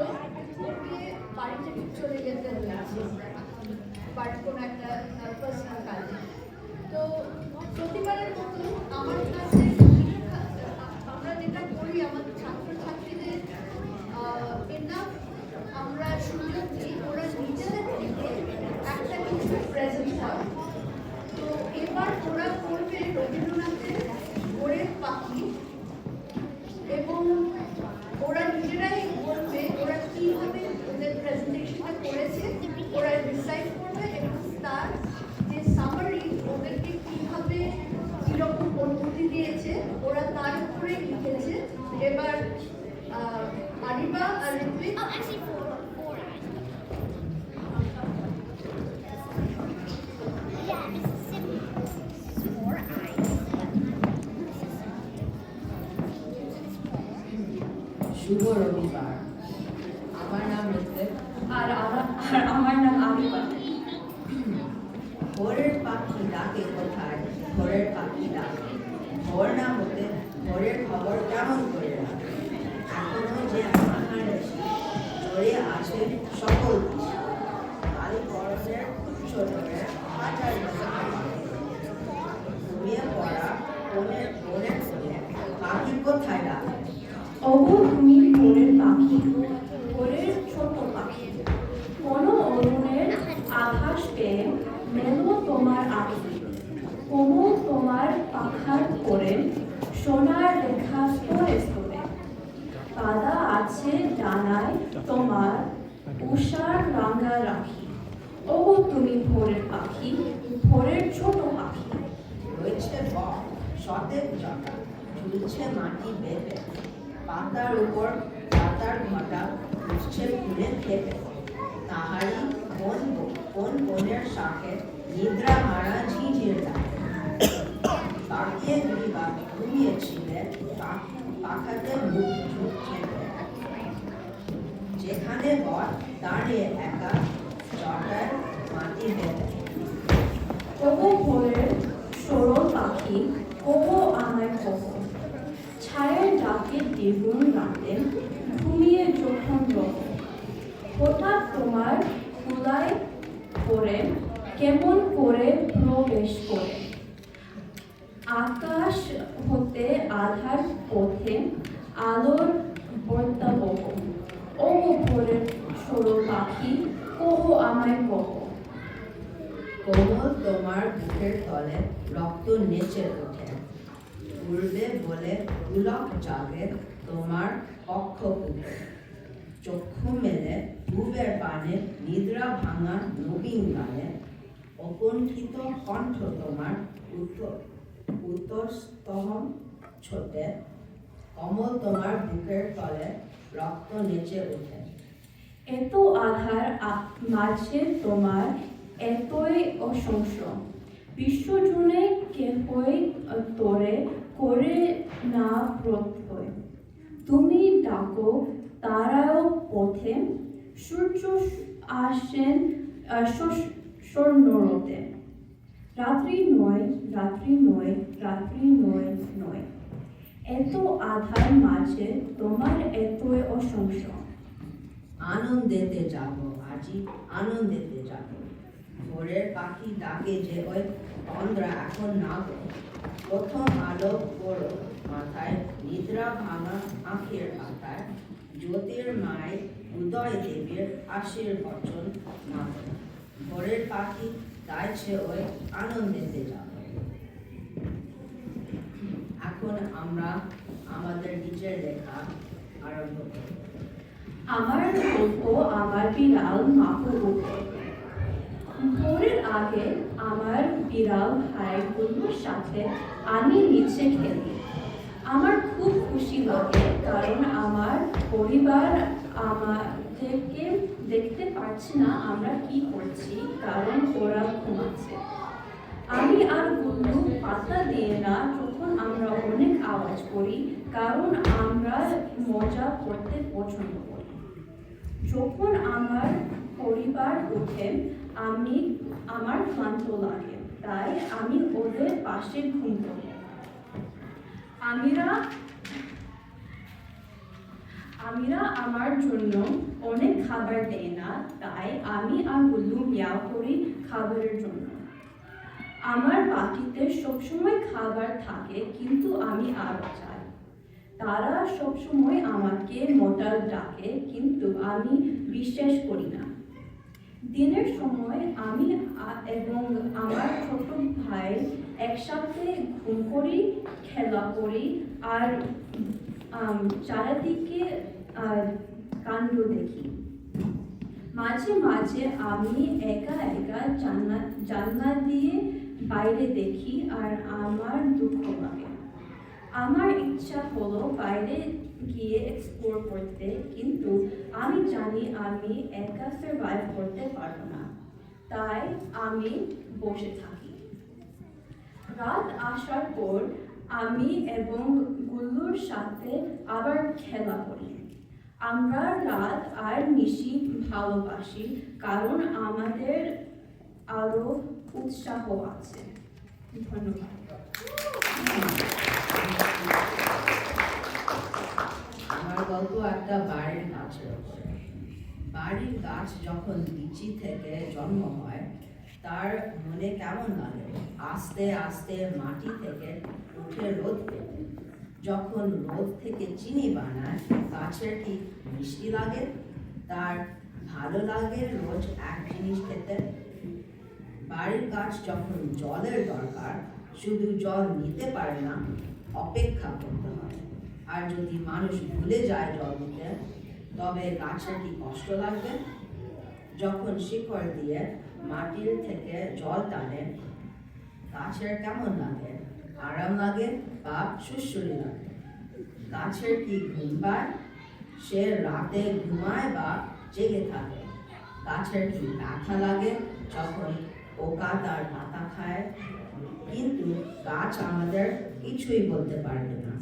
ওকে বাড়িতে চলে যেতে হয়েছে বাড়ির কোনো একটা পার্সোনাল কাজে। তো প্রতিবারের মতো আমার কাছে আমরা যেটা করি আমাদের ছাত্রছাত্রীদের এনাফ আমরা সুযোগ দিই ওরা নিজেদের থেকে একটা কিছু প্রেজেন্ট হয়। তো এবার ওরা করবে রবীন্দ্রনাথের ভোরের পাখি এবং ওরা নিজেরাই বলবে ওরা কীভাবে ওদের প্রেজেন্টেশনটা করেছে, ওরা ডিসাইড করবে এবং তার যে সামারি ওদেরকে কীভাবে কীরকম অনুভূতি দিয়েছে ওরা তার উপরেই লিখেছে। এবার আরিবা আর ঋত্বিক শুভ রবিবার। আমার নাম ঋত্বিক আর আমার নাম আরিবা। ভোরের পাখি ডাকে কোথায়, ভোরের পাখি ডাকে ভোর না হতে ভোরের খবর কেমন করে রাখে। এখনো যে আহার জড়ে আছে সকল কিছু, কাল পরশের ছোটরে হাজার ঘুমিয়ে পড়া কোনের কোনের কোণে পাখি কোথায় ডাকে। ওগো তুমি ভোরের পাখি, ভোরের ছোট পাখি, কোনো অরুণের আভাস পেয়ে মেলো তোমার আখি, কোমল তোমার পাখার করে সোনার রেখা স্তরে স্তরে, বাঁধা আছে ডানায় তোমার উষার রাঙা রাখি। ওগো তুমি ভোরের পাখি, ভোরের ছোট পাখি। রয়েছে বক সতেজ জটা, ঝুলছে মাটি বেঁধে, পাতার উপর পাতার ঘটা উঠছে ফুলে খেপে। তাহারি কোন বনের শাখে নিদ্রা হারা ঝিঝির ডাকে। তাকিয়ে দুইবার ঘুমিয়েছিলে পাখাতে মুখ ঝুঁক খেতে, যেখানে বর দাঁড়িয়ে একা জটার মাটি বেঁধে। ওগো ভোরের সরল পাখি, ওগো আমায় কহো, ছায়ের ডাকে দ্বিগুণ রাতে ঘুমিয়ে যখন রহ, হঠাৎ তোমার খুলায় পড়ে কেমন করে প্রবেশ করে, আকাশ হতে আধার পথে আলোর বর্তাবহ। ওগো ভোরের সরল পাখি, কহো আমায় কহো। কোমল তোমার বুকের তলে রক্ত নেচে ওঠে, উড়বে বলে পুলক জাগে তোমার কক্ষপথে। চক্ষু মেলে পূবের পানে নিদ্রা ভাঙা নবীন গানে, অকুণ্ঠিত কণ্ঠ তোমার উত্তস্তম ছোটে, কমল তোমার বুকের তলে রক্ত নেচে ওঠে। এত আধার মাঝে তোমার এতই অসংখ্য, বিশ্বজুড়ে কেহই তোরে করে না প্রত্যয়। তুমি ডাকো তারাও পথে, সূর্য আসেন স্বর্ণরতে। রাত্রি নয়, রাত্রি নয়, রাত্রি নয় নয়, এত আধার মাঝে তোমার এতই অসংখ্য। আনন্দেতে যাব আজি, আনন্দেতে যাব। ভোরের পাখি ডাকে যে ওই তন্দ্রা এখন না গো। প্রথম আলো পড়ো মাথায়, নিদ্রা ভাঙা আঁখের পাতায়, জ্যোতির্ময় উদয় দেবীর আশীর্বচন মাথা। ভোরের পাখি গাইছে ওই আনন্দেতে যাব। এখন আমরা আমাদের নিজের লেখা আরম্ভ করি। আমার গল্প আমার বিড়াল মাহু উঠে। ভোরের আগে আমার বিড়াল ভাইগুলোর সাথে আমি নিচে খেলি। আমার খুব খুশি লাগে কারণ আমার পরিবার আমাদেরকে দেখতে পারছে না আমরা কি করছি, কারণ ওরা ঘুমাচ্ছে। আমি আর গুল্লু পাত্তা দিয়ে না যখন আমরা অনেক আওয়াজ করি, কারণ আমরা মজা করতে পছন্দ করি। যখন আমার পরিবার ওঠে আমার ক্লান্ত লাগে, তাই আমি ওদের পাশে ঘুম করি। আমিরা আমার জন্য অনেক খাবার দেয় না, তাই আমি আর গুল্লু মিয়াও করি খাবারের জন্য। আমার বাটিতে সবসময় খাবার থাকে, কিন্তু আমি আরো চাই। তারা সবসময় আমাকে মোটাল ডাকে, কিন্তু আমি বিশ্বাস করি না। দিনের সময় আমি এবং আমার ছোট ভাই একসাথে ঘুম করি, খেলা করি আর চারিদিকে কাণ্ড দেখি। মাঝে মাঝে আমি একা একা জানলা দিয়ে বাইরে দেখি আর আমার দুঃখ লাগে। আমার ইচ্ছা হলো বাইরে গিয়ে এক্সপ্লোর করতে, কিন্তু আমি জানি আমি একা সার্ভাইভ করতে পারবো না, তাই আমি বসে থাকি। রাত আসার পর আমি এবং গুল্লুর সাথে আবার খেলা করি। আমরা রাত আর নিশি ভালোবাসি, কারণ আমাদের আরো উৎসাহ আছে। ধন্যবাদ। আমার গল্প একটা বাড়ির গাছের উপর। বাড়ির গাছ যখন বিচি থেকে জন্ম হয়, তার মনে কেমন লাগে? আস্তে আস্তে মাটি থেকে উঠে রোদ পেতে। যখন রোদ থেকে চিনি বানায়, গাছের কি মিষ্টি লাগে? তার ভালো লাগে রোজ এক জিনিস খেতে। বাড়ির গাছ যখন জলের দরকার, শুধু জল নিতে পারে না, অপেক্ষা করতে হয়। আর যদি মানুষ ভুলে যায় জল দিতে, তবে গাছের কি কষ্ট লাগবে? যখন শিকড় দিয়ে মাটির থেকে জল টানে, গাছের কেমন লাগে? আরাম লাগে বা সুশ্রী লাগে? গাছের কি ঘুম পায়? সে রাতে ঘুমায় বা জেগে থাকে? গাছের কি ব্যথা লাগে যখন পোকা তার পাতা খায়? কিন্তু গাছ আমাদের কিছুই বলতে পারবে না।